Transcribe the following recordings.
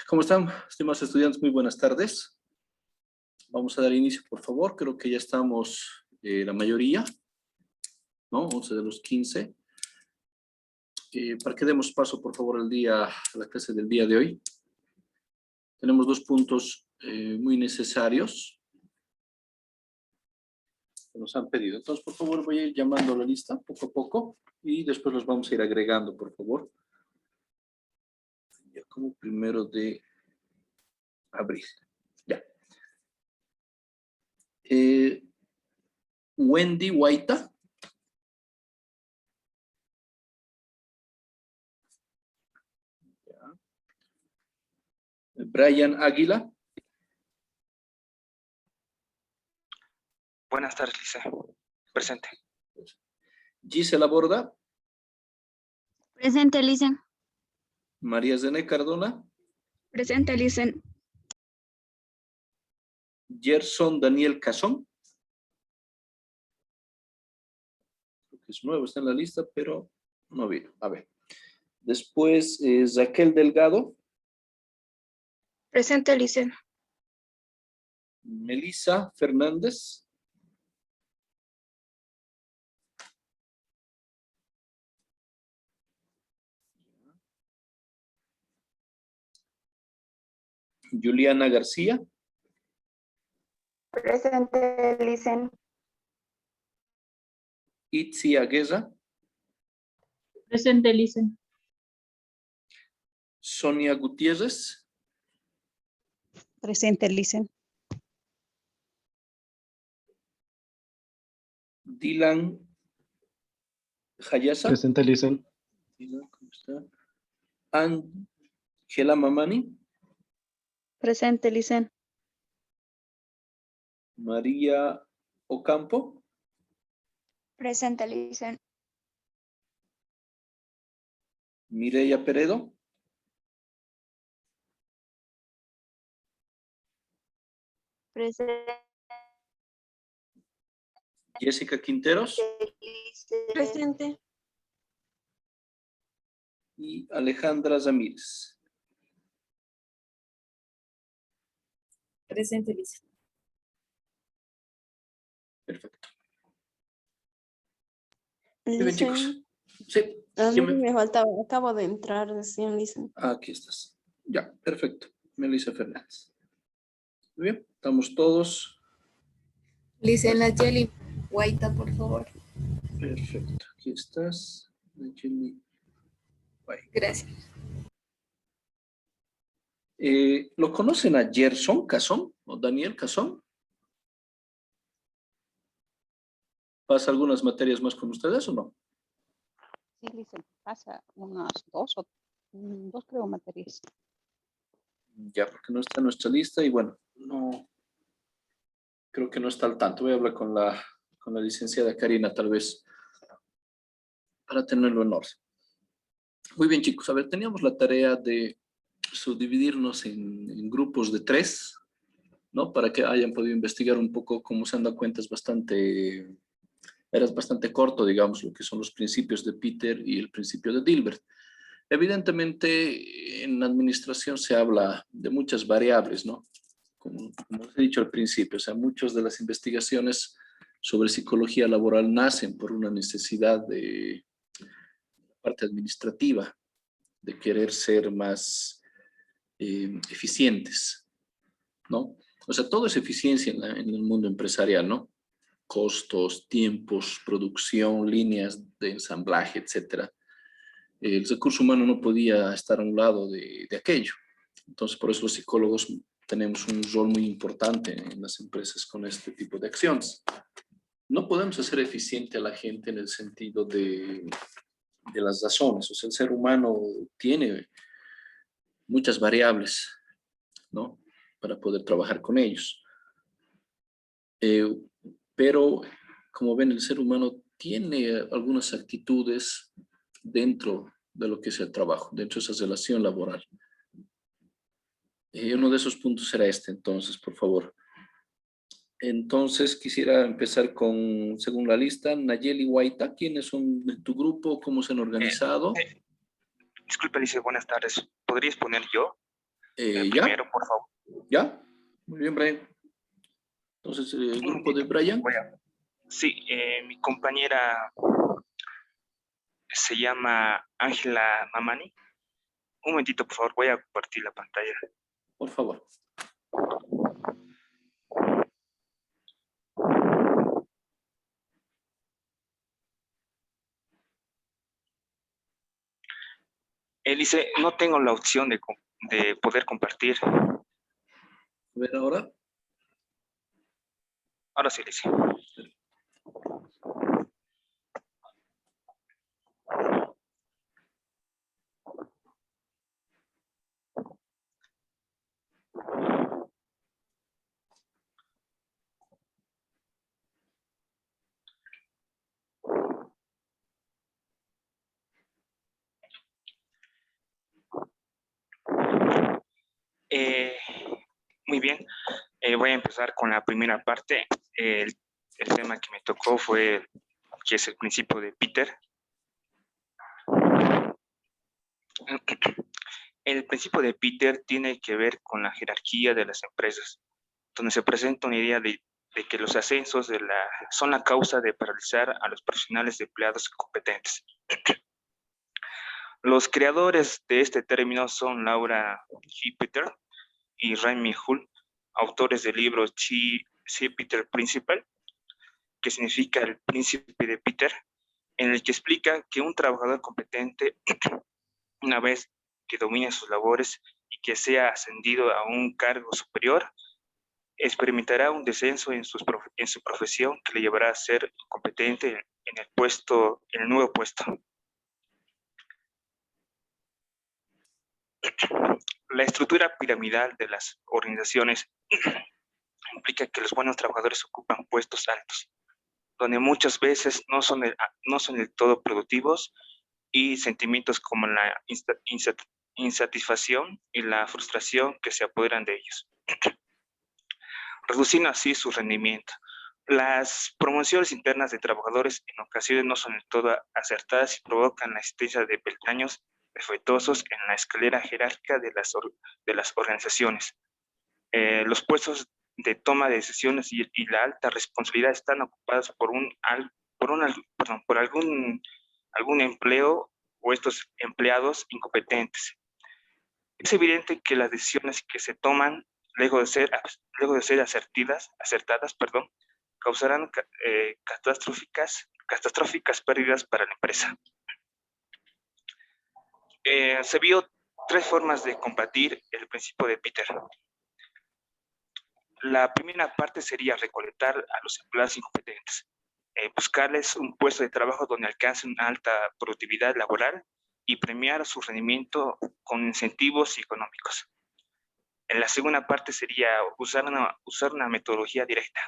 ¿Cómo están, estimados estudiantes? Muy buenas tardes. Vamos a dar inicio, por favor. Creo que ya estamos la mayoría, ¿no? 11 de los 15. Para que demos paso, por favor, a la clase del día de hoy. Tenemos dos puntos muy necesarios que nos han pedido. Entonces, por favor, voy a ir llamando a la lista poco a poco y después los vamos a ir agregando, por favor. Ya como 1 de abril. Ya. Wendy Guaita. Ya. Brian Águila. Buenas tardes, Lice. Presente. Gisela Borda. Presente, Licen. María Zené Cardona. Presente, Licen. Gerson Daniel Cazón. Creo que es nuevo, está en la lista, pero no vino. A ver. Después, Raquel Delgado. Presente, Licen. Melissa Fernández. Juliana García. Presente, Licen. Itzi Agueza. Presente, Licen. Sonia Gutiérrez. Presente, Licen. Dylan Hayasa. Presente, Licen. ¿Cómo está? Ángela Mamani. Presente, Licen. María Ocampo. Presente, Licen. Mireya Peredo. Presente, Jessica Quinteros. Licen. Presente. Y Alejandra Ramírez. Presente, Licen. Perfecto. Muy bien, chicos. Sí. A mí ¿quién me- me faltaba, acabo de entrar recién, Lisa. Aquí estás. Ya, perfecto. Melissa Fernández. Muy bien, estamos todos. Licen Nayeli Guaita, por favor. Perfecto. Aquí estás. Nayeli. Bye. Gracias. ¿Lo conocen a Gerson Cazón o Daniel Cazón? ¿Pasa algunas materias más con ustedes o no? Sí, Licen. Pasa unas dos creo materias. Ya, porque no está en nuestra lista y bueno, no, creo que no está al tanto. Voy a hablar con la licenciada Karina tal vez para tenerlo en orden. Muy bien, chicos. A ver, teníamos la tarea de subdividirnos en grupos de 3, ¿no? Para que hayan podido investigar un poco. Como se han dado cuenta, era bastante corto, digamos, lo que son los principios de Peter y el principio de Dilbert. Evidentemente, en la administración se habla de muchas variables, ¿no? Como os he dicho al principio, o sea, muchas de las investigaciones sobre psicología laboral nacen por una necesidad de parte administrativa, de querer ser más eficientes, ¿no? O sea, todo es eficiencia en el mundo empresarial, ¿no? Costos, tiempos, producción, líneas de ensamblaje, etcétera. El recurso humano no podía estar a un lado de aquello. Entonces, por eso los psicólogos tenemos un rol muy importante en las empresas con este tipo de acciones. No podemos hacer eficiente a la gente en el sentido de las razones. O sea, el ser humano tiene muchas variables, ¿no? Para poder trabajar con ellos. Pero, como ven, el ser humano tiene algunas actitudes dentro de lo que es el trabajo, dentro de esa relación laboral. Uno de esos puntos será este, entonces, por favor. Entonces, quisiera empezar con, según la lista, Nayeli Guaita. ¿Quiénes son de tu grupo? ¿Cómo se han organizado? Disculpe, Lice, buenas tardes. ¿Podrías poner yo? El ¿Ya? primero, por favor. ¿Ya? Muy bien, Brian. Entonces, el grupo de Brian. Sí, mi compañera se llama Ángela Mamani. Un momentito, por favor, voy a compartir la pantalla. Por favor. Él dice, no tengo la opción de poder compartir. A ver ahora. Ahora sí, dice. Muy bien, voy a empezar con la primera parte. El tema que me tocó fue, que es el principio de Peter. El principio de Peter tiene que ver con la jerarquía de las empresas, donde se presenta una idea de que los ascensos son la causa de paralizar a los profesionales empleados competentes. Los creadores de este término son Laura G. Peter y Raimi Hull, autores del libro G. Peter Principle, que significa el príncipe de Peter, en el que explica que un trabajador competente, una vez que domine sus labores y que sea ascendido a un cargo superior, experimentará un descenso en su profesión que le llevará a ser competente en el nuevo puesto. La estructura piramidal de las organizaciones implica que los buenos trabajadores ocupan puestos altos, donde muchas veces no son del todo productivos, y sentimientos como la insatisfacción y la frustración que se apoderan de ellos, reduciendo así su rendimiento. Las promociones internas de trabajadores en ocasiones no son del todo acertadas y provocan la existencia de peldaños defectuosos en la escalera jerárquica de las organizaciones. Los puestos de toma de decisiones y la alta responsabilidad están ocupados por algún empleo o estos empleados incompetentes. Es evidente que las decisiones que se toman luego de ser acertadas, causarán catastróficas pérdidas para la empresa. Se vio tres formas de combatir el principio de Peter. La primera parte sería recolectar a los empleados incompetentes, buscarles un puesto de trabajo donde alcancen una alta productividad laboral y premiar su rendimiento con incentivos económicos. En la segunda parte sería usar una metodología directa.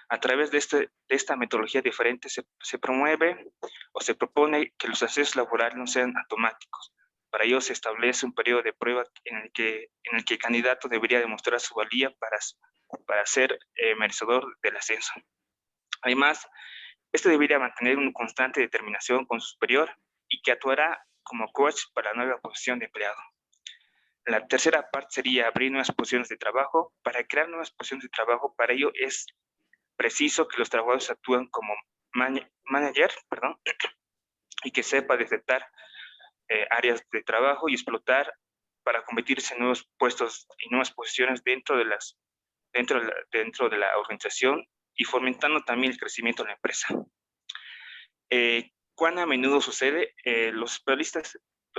A través de esta metodología diferente se promueve o se propone que los ascensos laborales no sean automáticos. Para ello se establece un periodo de prueba en el que el candidato debería demostrar su valía para ser merecedor del ascenso. Además, este debería mantener una constante determinación con su superior y que actuará como coach para la nueva posición de empleado. La tercera parte sería abrir nuevas posiciones de trabajo. Para crear nuevas posiciones de trabajo, para ello es preciso que los trabajadores actúen como manager, y que sepa detectar áreas de trabajo y explotar para convertirse en nuevos puestos y nuevas posiciones dentro de la organización y fomentando también el crecimiento de la empresa. ¿Cuán a menudo sucede? Los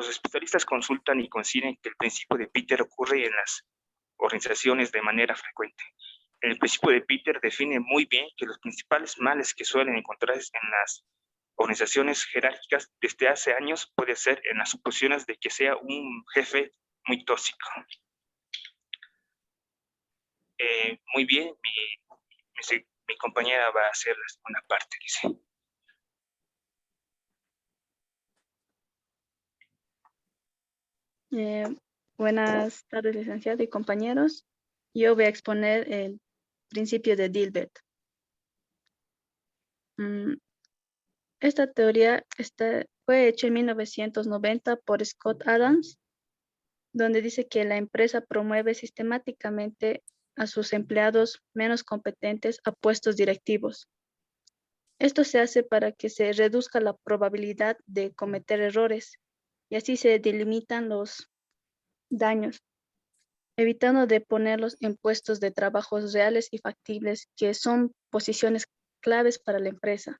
especialistas consultan y coinciden que el principio de Peter ocurre en las organizaciones de manera frecuente. El principio de Peter define muy bien que los principales males que suelen encontrarse en las organizaciones jerárquicas desde hace años puede ser en las suposiciones de que sea un jefe muy tóxico. Muy bien, mi compañera va a hacer la segunda parte, dice. Buenas tardes, licenciado y compañeros. Yo voy a exponer el principio de Dilbert. Esta teoría fue hecha en 1990 por Scott Adams donde dice que la empresa promueve sistemáticamente a sus empleados menos competentes a puestos directivos. Esto se hace para que se reduzca la probabilidad de cometer errores y así se delimitan los daños, evitando de ponerlos en puestos de trabajos reales y factibles, que son posiciones claves para la empresa.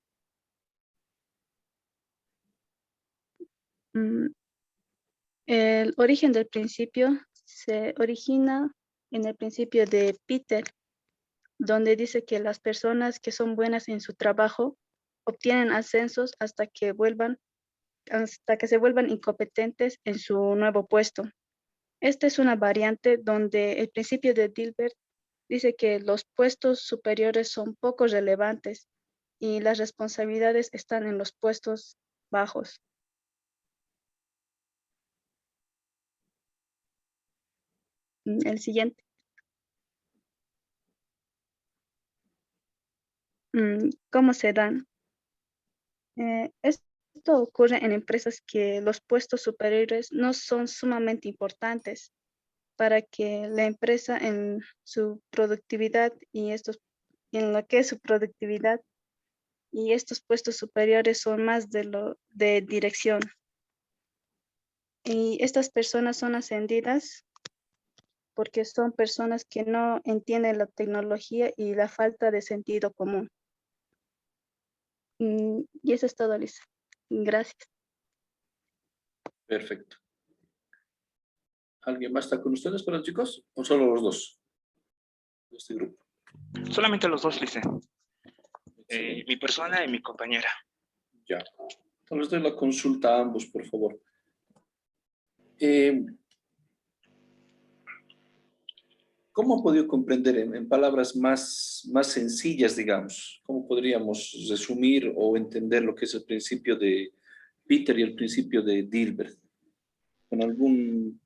El origen del principio se origina en el principio de Peter, donde dice que las personas que son buenas en su trabajo obtienen ascensos hasta que se vuelvan incompetentes en su nuevo puesto. Esta es una variante donde el principio de Dilbert dice que los puestos superiores son poco relevantes y las responsabilidades están en los puestos bajos. El siguiente. ¿Cómo se dan? Esto ocurre en empresas que los puestos superiores no son sumamente importantes para que la empresa en su productividad en lo que es su productividad, y estos puestos superiores son más de dirección. Y estas personas son ascendidas porque son personas que no entienden la tecnología y la falta de sentido común. Y eso es todo, Lisa. Gracias. Perfecto. ¿Alguien más está con ustedes, para chicos? ¿O solo los dos de este grupo? Solamente los dos, Lice. Mi persona y mi compañera. Ya. Entonces doy la consulta a ambos, por favor. ¿Cómo ha podido comprender en palabras más sencillas, digamos? ¿Cómo podríamos resumir o entender lo que es el principio de Peter y el principio de Dilbert? Con un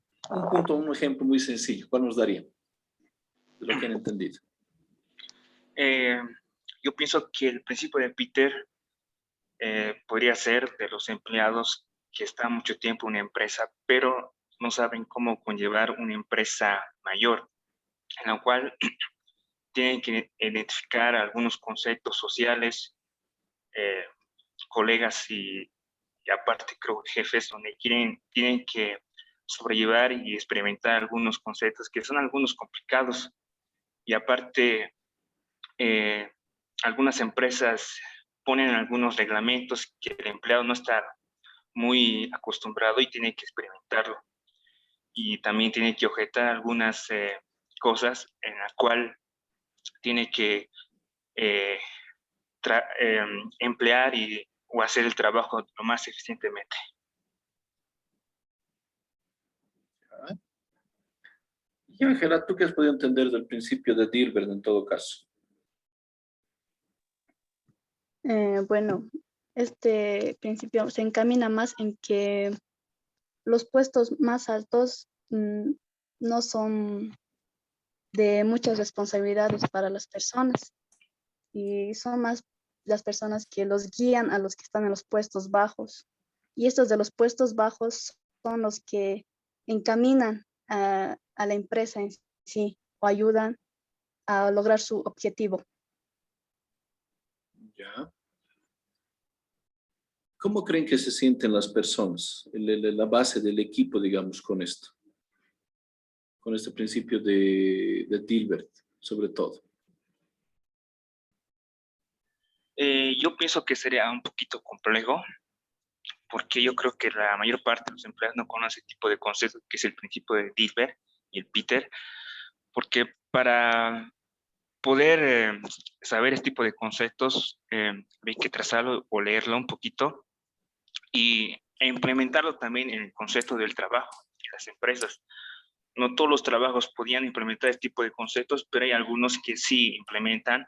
punto, un ejemplo muy sencillo, ¿cuál nos daría de lo que han entendido? Yo pienso que el principio de Peter podría ser de los empleados que están mucho tiempo en una empresa, pero no saben cómo conllevar una empresa mayor, en la cual tienen que identificar algunos conceptos sociales, colegas y aparte creo jefes, donde tienen que sobrellevar y experimentar algunos conceptos que son algunos complicados. Y aparte, algunas empresas ponen algunos reglamentos que el empleado no está muy acostumbrado y tiene que experimentarlo. Y también tiene que objetar algunas cosas en la cual tiene que emplear o hacer el trabajo lo más eficientemente. Y Ángela, ¿tú qué has podido entender del principio de Dilbert en todo caso? Bueno, este principio se encamina más en que los puestos más altos no son de muchas responsabilidades para las personas y son más las personas que los guían a los que están en los puestos bajos. Y estos de los puestos bajos son los que encaminan a la empresa en sí o ayudan a lograr su objetivo. Ya. ¿Cómo creen que se sienten las personas, la base del equipo, digamos, con esto? Con este principio de Dilbert, sobre todo. Yo pienso que sería un poquito complejo, porque yo creo que la mayor parte de los empleados no conoce este tipo de conceptos, que es el principio de Dilbert y el Peter, porque para poder saber este tipo de conceptos hay que trazarlo o leerlo un poquito e implementarlo también en el concepto del trabajo en las empresas. No todos los trabajos podían implementar este tipo de conceptos, pero hay algunos que sí implementan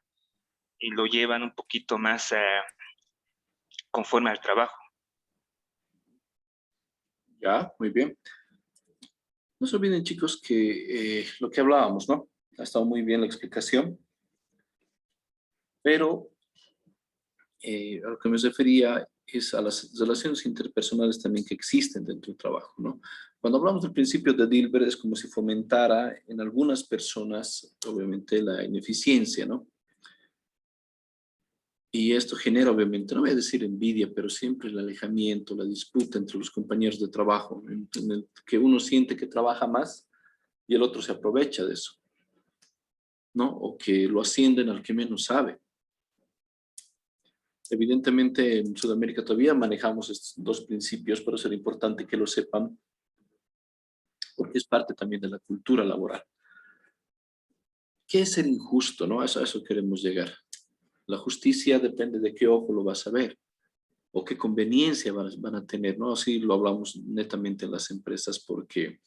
y lo llevan un poquito más conforme al trabajo. Ya, muy bien. No se olviden, chicos, que lo que hablábamos, ¿no? Ha estado muy bien la explicación, pero a lo que me refería es a las relaciones interpersonales también que existen dentro del trabajo, ¿no? Cuando hablamos del principio de Dilbert es como si fomentara en algunas personas, obviamente, la ineficiencia, ¿no? Y esto genera, obviamente, no voy a decir envidia, pero siempre el alejamiento, la disputa entre los compañeros de trabajo, en el que uno siente que trabaja más y el otro se aprovecha de eso, ¿no? O que lo ascienden al que menos sabe. Evidentemente, en Sudamérica todavía manejamos estos dos principios, pero será importante que lo sepan, porque es parte también de la cultura laboral. ¿Qué es ser injusto, no? A eso queremos llegar. La justicia depende de qué ojo lo vas a ver o qué conveniencia van a tener, ¿no? Así lo hablamos netamente en las empresas, porque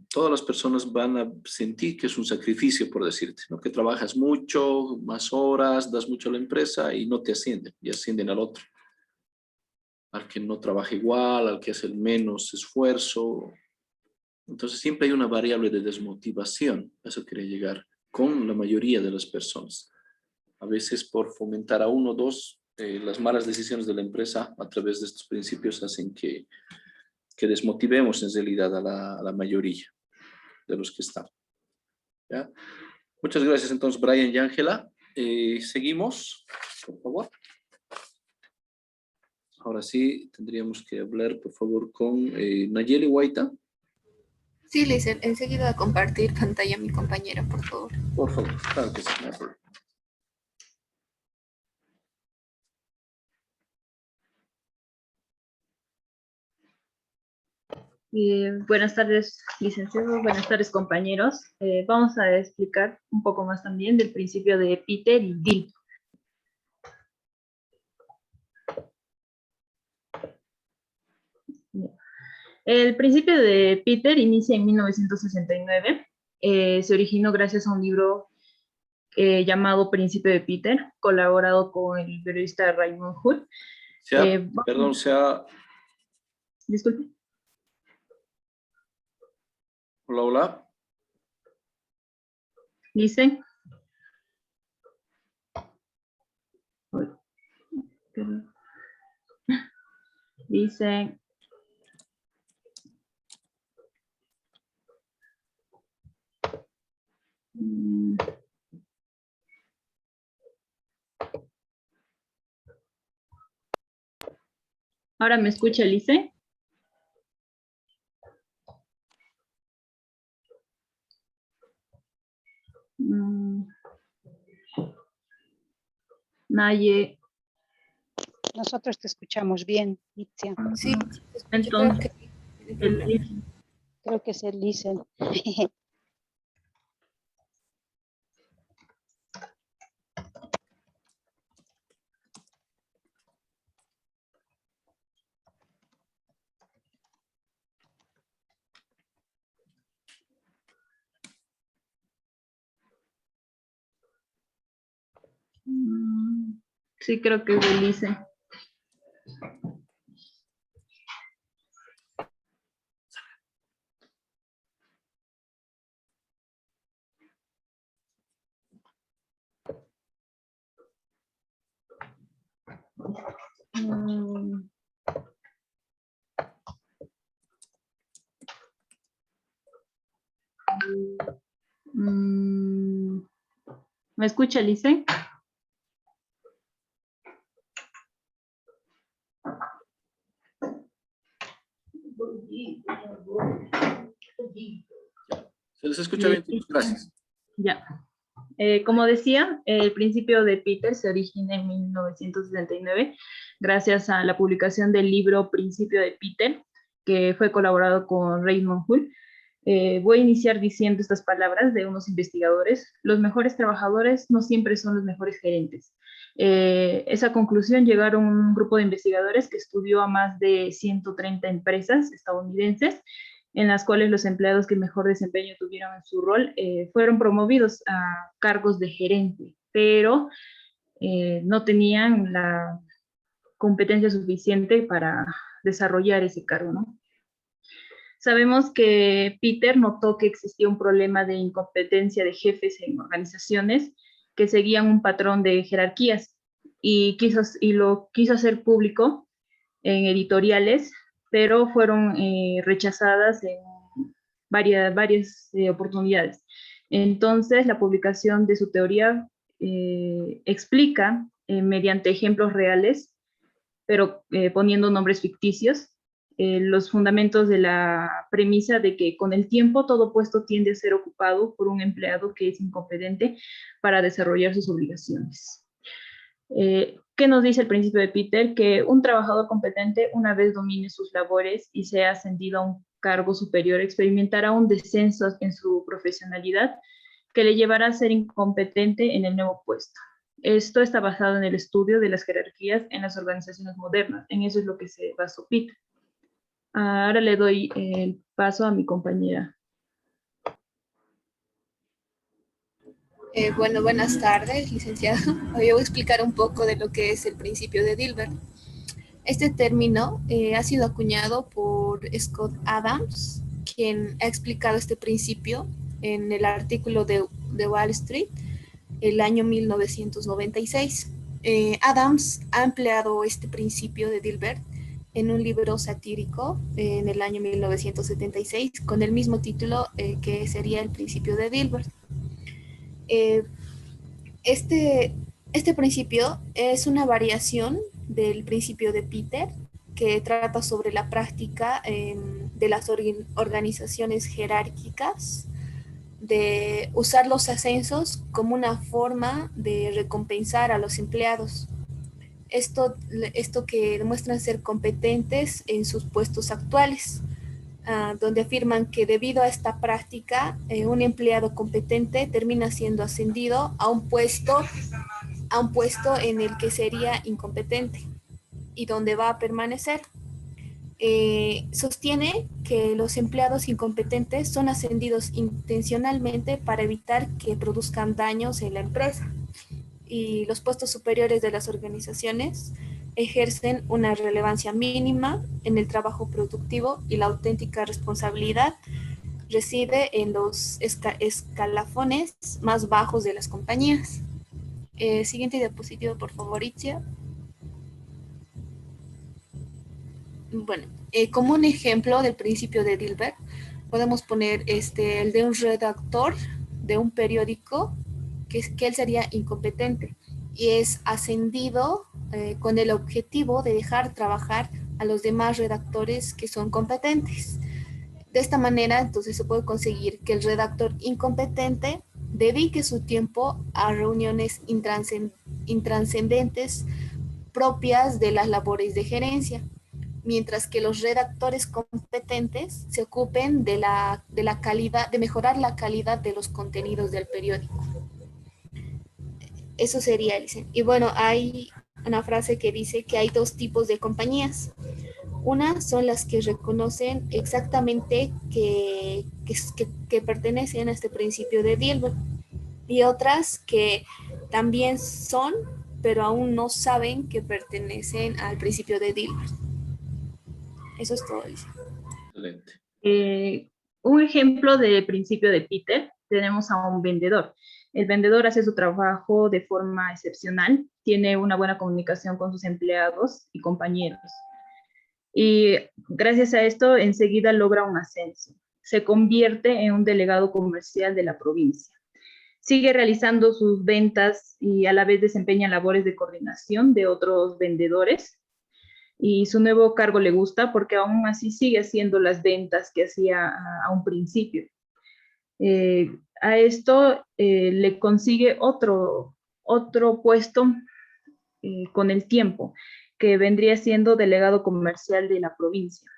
todas las personas van a sentir que es un sacrificio, por decirte, ¿no? Que trabajas mucho, más horas, das mucho a la empresa y no te ascienden, y ascienden al otro. Al que no trabaja igual, al que hace el menos esfuerzo. Entonces siempre hay una variable de desmotivación, a eso quería llegar, con la mayoría de las personas. A veces por fomentar a uno o dos, las malas decisiones de la empresa a través de estos principios hacen que desmotivemos en realidad a la mayoría de los que están. ¿Ya? Muchas gracias entonces, Brian y Ángela. Seguimos, por favor. Ahora sí, tendríamos que hablar, por favor, con Nayeli Guaita. Sí, Lisen, enseguida compartir pantalla a mi compañera, por favor. Por favor, claro que sí. No hay problema. Buenas tardes, licenciados, buenas tardes, compañeros. Vamos a explicar un poco más también del principio de Peter y Dilbert. El principio de Peter inicia en 1969. Se originó gracias a un libro llamado Principio de Peter, colaborado con el periodista Raymond Hood. Perdón, Disculpe. Hola, hola. Dice. Dice. ¿Ahora me escucha, Lice? Naye. Nosotros te escuchamos bien, Itzia. Sí, Entonces, Creo que es el Listen. sí, creo que es el Lice. ¿Me escucha, Lice? Se les escucha bien, gracias. Ya. Como decía, el principio de Peter se origina en 1969 gracias a la publicación del libro Principio de Peter, que fue colaborado con Raymond Hood. Voy a iniciar diciendo estas palabras de unos investigadores. Los mejores trabajadores no siempre son los mejores gerentes. Esa conclusión llegaron un grupo de investigadores que estudió a más de 130 empresas estadounidenses, en las cuales los empleados que mejor desempeño tuvieron en su rol fueron promovidos a cargos de gerente, pero no tenían la competencia suficiente para desarrollar ese cargo, ¿no? Sabemos que Peter notó que existía un problema de incompetencia de jefes en organizaciones que seguían un patrón de jerarquías. y lo quiso hacer público en editoriales, pero fueron rechazadas en varias oportunidades. Entonces, la publicación de su teoría explica mediante ejemplos reales, pero poniendo nombres ficticios, los fundamentos de la premisa de que con el tiempo todo puesto tiende a ser ocupado por un empleado que es incompetente para desarrollar sus obligaciones. ¿Qué nos dice el principio de Peter? Que un trabajador competente, una vez domine sus labores y sea ascendido a un cargo superior, experimentará un descenso en su profesionalidad que le llevará a ser incompetente en el nuevo puesto. Esto está basado en el estudio de las jerarquías en las organizaciones modernas. En eso es lo que se basó Peter. Ahora le doy el paso a mi compañera. Bueno, buenas tardes, licenciado. Hoy voy a explicar un poco de lo que es el principio de Dilbert. Este término ha sido acuñado por Scott Adams, quien ha explicado este principio en el artículo de Wall Street el año 1996. Adams ha empleado este principio de Dilbert en un libro satírico en el año 1976 con el mismo título que sería el principio de Dilbert. Este principio es una variación del principio de Peter que trata sobre la práctica de las organizaciones jerárquicas de usar los ascensos como una forma de recompensar a los empleados. Esto que demuestran ser competentes en sus puestos actuales, donde afirman que debido a esta práctica, un empleado competente termina siendo ascendido a un puesto en el que sería incompetente y donde va a permanecer. Sostiene que los empleados incompetentes son ascendidos intencionalmente para evitar que produzcan daños en la empresa, y los puestos superiores de las organizaciones ejercen una relevancia mínima en el trabajo productivo y la auténtica responsabilidad reside en los escalafones más bajos de las compañías. Siguiente diapositiva, por favor, Itzia. Bueno, como un ejemplo del principio de Dilbert, podemos poner el de un redactor de un periódico que él sería incompetente y es ascendido con el objetivo de dejar trabajar a los demás redactores que son competentes. De esta manera, entonces, se puede conseguir que el redactor incompetente dedique su tiempo a reuniones intranscendentes propias de las labores de gerencia, mientras que los redactores competentes se ocupen de mejorar la calidad de los contenidos del periódico. Eso sería, y bueno, hay una frase que dice que hay dos tipos de compañías. Una son las que reconocen exactamente que pertenecen a este principio de Dilbert, y otras que también son, pero aún no saben que pertenecen al principio de Dilbert. Eso es todo, Alicia. Excelente. Un ejemplo del principio de Peter, tenemos a un vendedor. El vendedor hace su trabajo de forma excepcional, tiene una buena comunicación con sus empleados y compañeros. Y gracias a esto, enseguida logra un ascenso. Se convierte en un delegado comercial de la provincia. Sigue realizando sus ventas y a la vez desempeña labores de coordinación de otros vendedores. Y su nuevo cargo le gusta porque aún así sigue haciendo las ventas que hacía a un principio. A esto le consigue otro puesto con el tiempo, que vendría siendo delegado comercial de la provincia.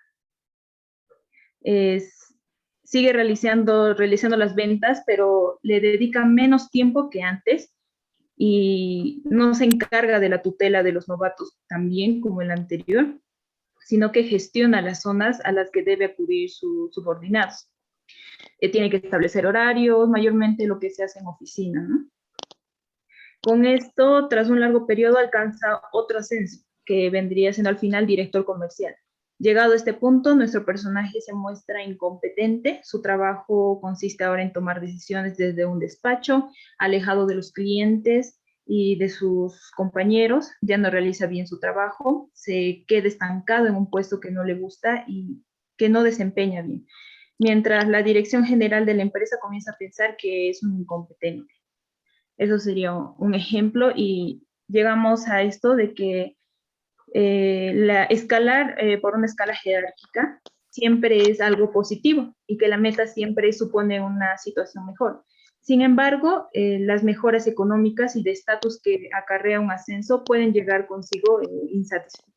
Sigue realizando las ventas, pero le dedica menos tiempo que antes y no se encarga de la tutela de los novatos también como el anterior, sino que gestiona las zonas a las que debe acudir sus subordinados. Tiene que establecer horarios, mayormente lo que se hace en oficina, ¿no? Con esto, tras un largo periodo, alcanza otro ascenso, que vendría siendo al final director comercial. Llegado a este punto, nuestro personaje se muestra incompetente. Su trabajo consiste ahora en tomar decisiones desde un despacho, alejado de los clientes, y de sus compañeros, ya no realiza bien su trabajo, se queda estancado en un puesto que no le gusta y que no desempeña bien, mientras la dirección general de la empresa comienza a pensar que es un incompetente. Eso sería un ejemplo y llegamos a esto de que escalar por una escala jerárquica siempre es algo positivo y que la meta siempre supone una situación mejor. Sin embargo, las mejoras económicas y de estatus que acarrea un ascenso pueden llegar consigo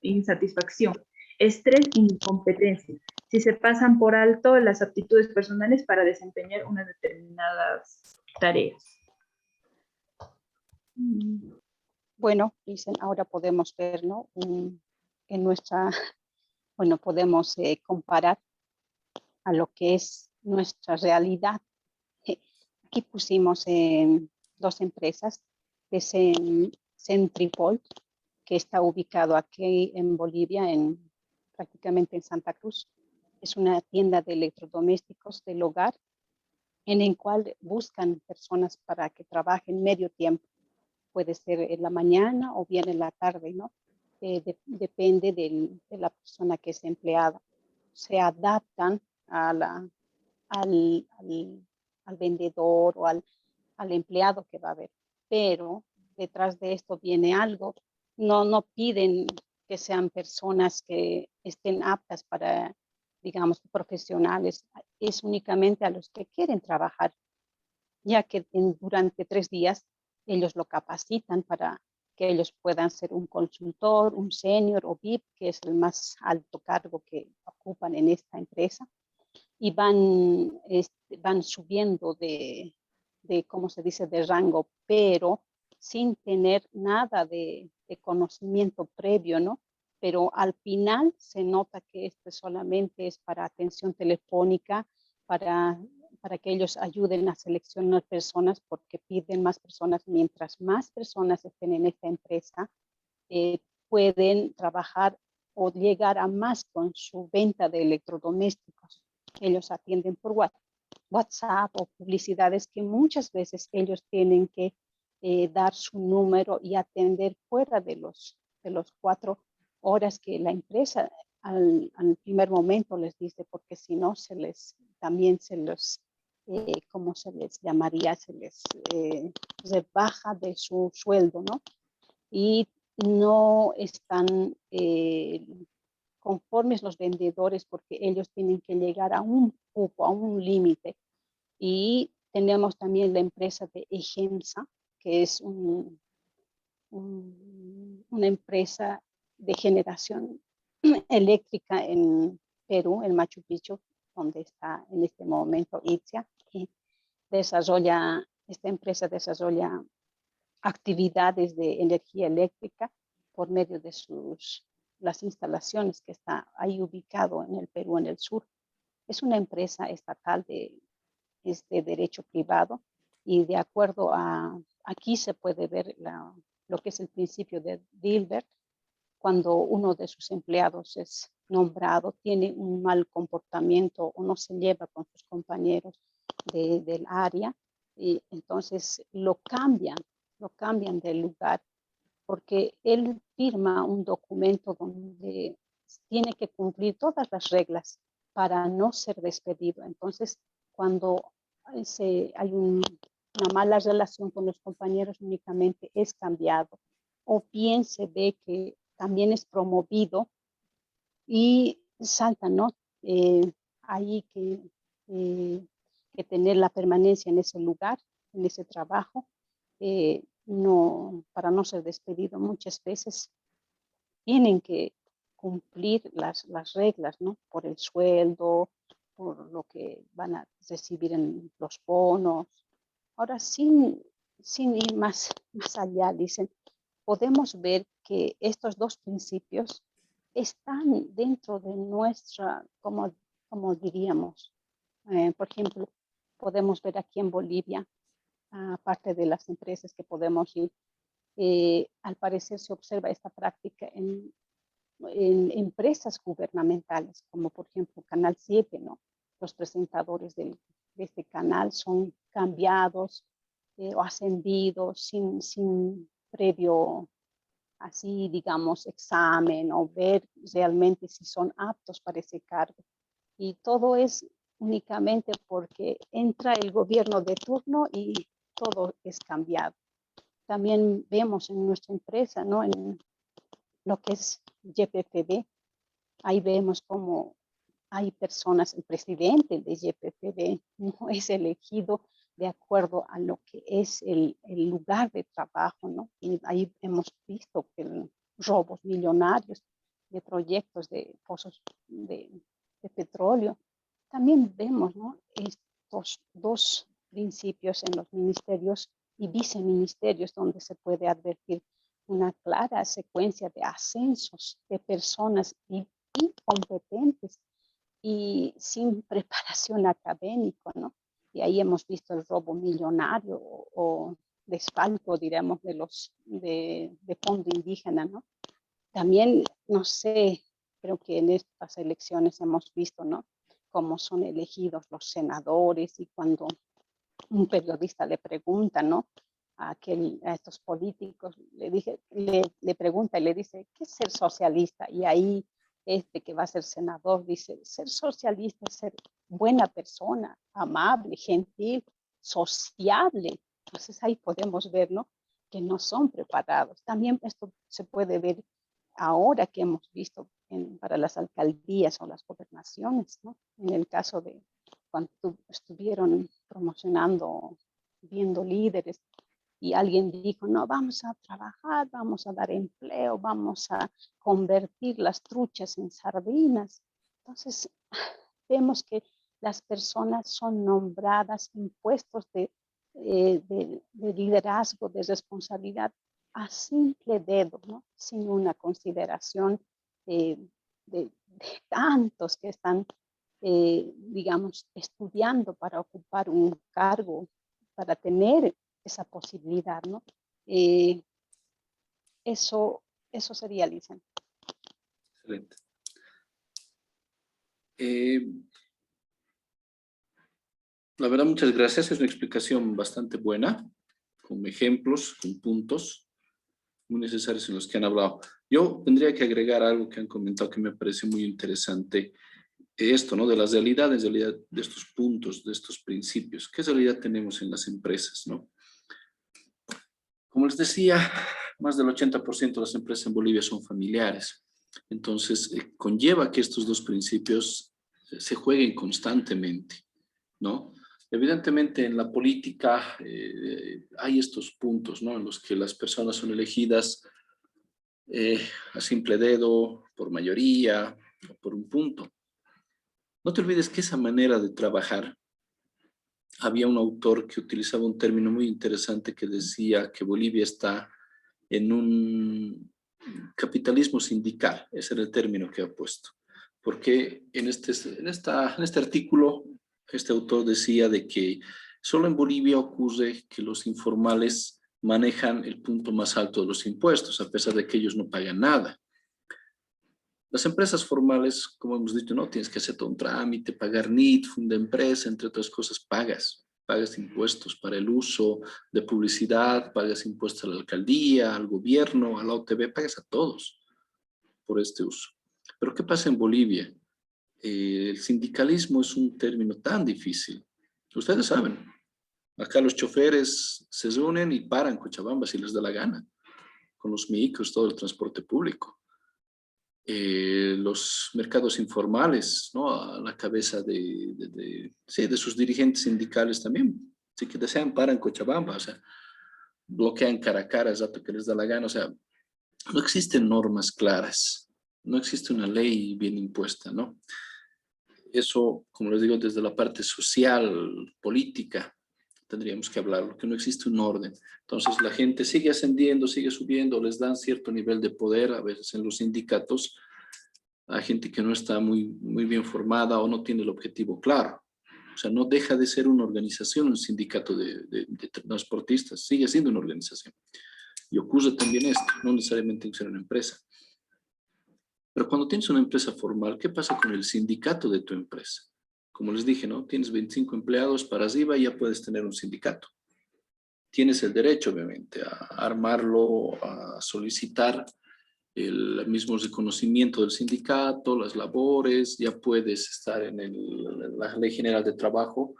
insatisfacción, estrés e incompetencia, si se pasan por alto las aptitudes personales para desempeñar unas determinadas tareas. Bueno, dicen, ahora podemos ver, ¿no? En nuestra, bueno, podemos comparar a lo que es nuestra realidad. Aquí pusimos dos empresas de Centripol, que está ubicado aquí en Bolivia, prácticamente en Santa Cruz. Es una tienda de electrodomésticos del hogar en el cual buscan personas para que trabajen medio tiempo. Puede ser en la mañana o bien en la tarde, ¿no? Depende de la persona que es empleada. Se adaptan al vendedor o al empleado que va a haber. Pero detrás de esto viene algo. No piden que sean personas que estén aptas para, digamos, profesionales. Es únicamente a los que quieren trabajar, ya que durante 3 días ellos lo capacitan para que ellos puedan ser un consultor, un senior o VIP, que es el más alto cargo que ocupan en esta empresa, y van subiendo de, ¿cómo se dice?, de rango, pero sin tener nada de conocimiento previo, ¿no? Pero al final se nota que esto solamente es para atención telefónica, para que ellos ayuden a seleccionar personas, porque piden más personas. Mientras más personas estén en esta empresa, pueden trabajar o llegar a más con su venta de electrodomésticos. Ellos atienden por WhatsApp o publicidades que muchas veces ellos tienen que dar su número y atender fuera de los 4 horas que la empresa al primer momento les dice, porque si no también se los, ¿cómo se les llamaría? Se les rebaja de su sueldo, ¿no? Y no están conformes los vendedores, porque ellos tienen que llegar a un cupo, a un límite. Y tenemos también la empresa de EGEMSA, que es una empresa de generación eléctrica en Perú, en Machu Picchu, donde está en este momento ITSIA, y esta empresa desarrolla actividades de energía eléctrica por medio de las instalaciones que está ahí ubicado en el Perú, en el sur. Es una empresa estatal de derecho privado, y de acuerdo aquí se puede ver lo que es el principio de Dilbert. Cuando uno de sus empleados es nombrado, tiene un mal comportamiento o no se lleva con sus compañeros del área, y entonces lo cambian del lugar, porque él firma un documento donde tiene que cumplir todas las reglas para no ser despedido. Entonces, cuando hay una mala relación con los compañeros, únicamente es cambiado, o bien se ve que también es promovido y salta, ¿no? Hay que tener la permanencia en ese lugar, en ese trabajo, para no ser despedido. Muchas veces tienen que cumplir las reglas, ¿no? Por el sueldo, por lo que van a recibir en los bonos. Ahora, sin ir más allá, dicen, podemos ver que estos dos principios están dentro de nuestra, como diríamos, por ejemplo, podemos ver aquí en Bolivia, aparte de las empresas que podemos ir, al parecer se observa esta práctica en empresas gubernamentales, como por ejemplo Canal 7, ¿no? Los presentadores de este canal son cambiados o ascendidos sin previo, así digamos, examen o ver realmente si son aptos para ese cargo. Y todo es únicamente porque entra el gobierno de turno y todo es cambiado. También vemos en nuestra empresa, ¿no? En lo que es YPFB, ahí vemos cómo hay personas, el presidente de YPFB no es elegido de acuerdo a lo que es el lugar de trabajo, ¿no? Y ahí hemos visto que robos millonarios de proyectos de pozos de petróleo. También vemos, ¿no?, estos dos principios en los ministerios y viceministerios, donde se puede advertir una clara secuencia de ascensos de personas incompetentes y sin preparación académica, ¿no? Y ahí hemos visto el robo millonario o desfalco, diremos, de fondo indígena, ¿no? También, no sé, creo que en estas elecciones hemos visto, ¿no?, cómo son elegidos los senadores, y cuando un periodista le pregunta, ¿no?, a estos políticos, le pregunta y le dice, ¿qué es ser socialista? Y ahí este que va a ser senador dice, ser socialista es ser buena persona, amable, gentil, sociable. Entonces ahí podemos ver, ¿no?, que no son preparados. También esto se puede ver ahora que hemos visto para las alcaldías o las gobernaciones, ¿no? En el caso de cuando estuvieron promocionando, viendo líderes, y alguien dijo, no, vamos a trabajar, vamos a dar empleo, vamos a convertir las truchas en sardinas. Entonces, vemos que las personas son nombradas en puestos de liderazgo, de responsabilidad, a simple dedo, ¿no?, sin una consideración de tantos que están, digamos, estudiando para ocupar un cargo, para tener esa posibilidad, ¿no? Eso sería, Lisa. Excelente. La verdad, muchas gracias. Es una explicación bastante buena, con ejemplos, con puntos muy necesarios en los que han hablado. Yo tendría que agregar algo que han comentado que me parece muy interesante. Esto, ¿no?, de las realidades, de estos puntos, de estos principios. ¿Qué realidad tenemos en las empresas, no? Como les decía, más del 80% de las empresas en Bolivia son familiares. Entonces, conlleva que estos dos principios se jueguen constantemente, ¿no? Evidentemente, en la política hay estos puntos, ¿no?, en los que las personas son elegidas a simple dedo, por mayoría, o por un punto. No te olvides que esa manera de trabajar, había un autor que utilizaba un término muy interesante que decía que Bolivia está en un capitalismo sindical. Ese era el término que ha puesto. Porque en este artículo, este autor decía de que solo en Bolivia ocurre que los informales manejan el punto más alto de los impuestos, a pesar de que ellos no pagan nada. Las empresas formales, como hemos dicho, no tienes que hacer todo un trámite, pagar NIT, funda empresa, entre otras cosas, pagas impuestos para el uso de publicidad, pagas impuestos a la alcaldía, al gobierno, a la OTB, pagas a todos por este uso. Pero ¿qué pasa en Bolivia? El sindicalismo es un término tan difícil. Ustedes saben, acá los choferes se reúnen y paran Cochabamba si les da la gana, con los micros, todo el transporte público. Los mercados informales, ¿no?, a la cabeza de sus dirigentes sindicales también. Si que desean, paran Cochabamba, o sea, bloquean Caracara el rato que les da la gana. O sea, no existen normas claras, no existe una ley bien impuesta, ¿no? Eso, como les digo, desde la parte social, política, tendríamos que hablarlo, que no existe un orden. Entonces la gente sigue ascendiendo, sigue subiendo, les dan cierto nivel de poder, a veces en los sindicatos, a gente que no está muy bien formada o no tiene el objetivo claro. O sea, no deja de ser una organización, un sindicato de transportistas, sigue siendo una organización. Y ocurre también esto, no necesariamente tiene que ser una empresa. Pero cuando tienes una empresa formal, ¿qué pasa con el sindicato de tu empresa? Como les dije, ¿no? Tienes 25 empleados para arriba y ya puedes tener un sindicato. tienes el derecho, obviamente, a armarlo, a solicitar el mismo reconocimiento del sindicato, las labores, ya puedes estar en la Ley General de Trabajo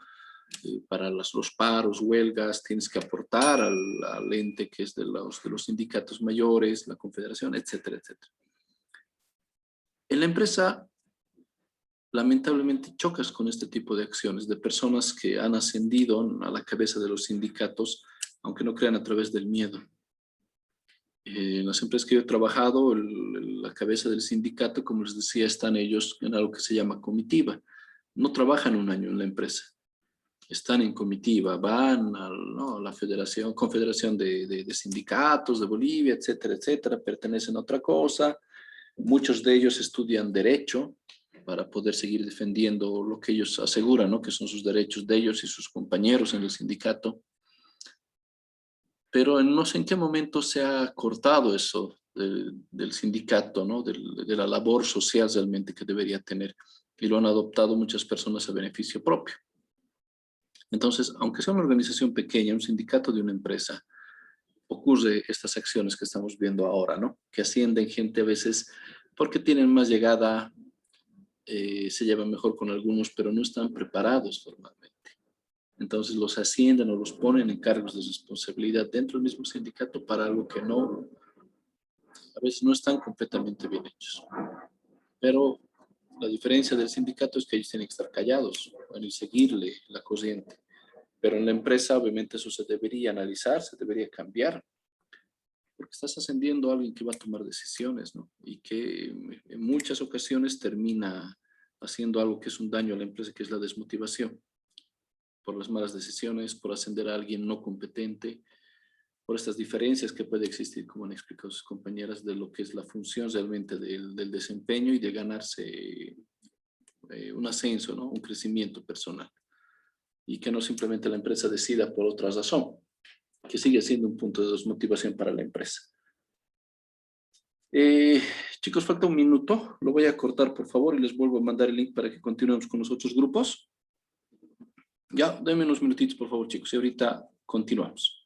para los paros, huelgas, tienes que aportar al ente que es de los sindicatos mayores, la confederación, etcétera, etcétera. En la empresa, lamentablemente chocas con este tipo de acciones de personas que han ascendido a la cabeza de los sindicatos, aunque no crean, a través del miedo. En las empresas que yo he trabajado, la cabeza del sindicato, como les decía, están ellos en algo que se llama comitiva. No trabajan un año en la empresa. Están en comitiva, van a la Confederación de Sindicatos de Bolivia, etcétera, etcétera, pertenecen a otra cosa. Muchos de ellos estudian Derecho para poder seguir defendiendo lo que ellos aseguran, ¿no? Que son sus derechos de ellos y sus compañeros en el sindicato. Pero no sé en qué momento se ha cortado eso del sindicato, ¿no? De la labor social realmente que debería tener. Y lo han adoptado muchas personas a beneficio propio. Entonces, aunque sea una organización pequeña, un sindicato de una empresa, ocurre estas acciones que estamos viendo ahora, ¿no? Que ascienden gente a veces porque tienen más llegada, se llevan mejor con algunos, pero no están preparados formalmente. Entonces los ascienden o los ponen en cargos de responsabilidad dentro del mismo sindicato para algo que no, a veces no están completamente bien hechos. Pero la diferencia del sindicato es que ellos tienen que estar callados, bueno, y seguirle la corriente. Pero en la empresa, obviamente, eso se debería analizar, se debería cambiar, porque estás ascendiendo a alguien que va a tomar decisiones, ¿no? Y que en muchas ocasiones termina haciendo algo que es un daño a la empresa, que es la desmotivación, por las malas decisiones, por ascender a alguien no competente, por estas diferencias que puede existir, como han explicado sus compañeras, de lo que es la función realmente del desempeño y de ganarse un ascenso, ¿no? Un crecimiento personal. Y que no simplemente la empresa decida por otra razón, que sigue siendo un punto de desmotivación para la empresa. Chicos, falta un minuto. Lo voy a cortar, por favor, y les vuelvo a mandar el link para que continuemos con los otros grupos. Ya, denme unos minutitos, por favor, chicos, y ahorita continuamos.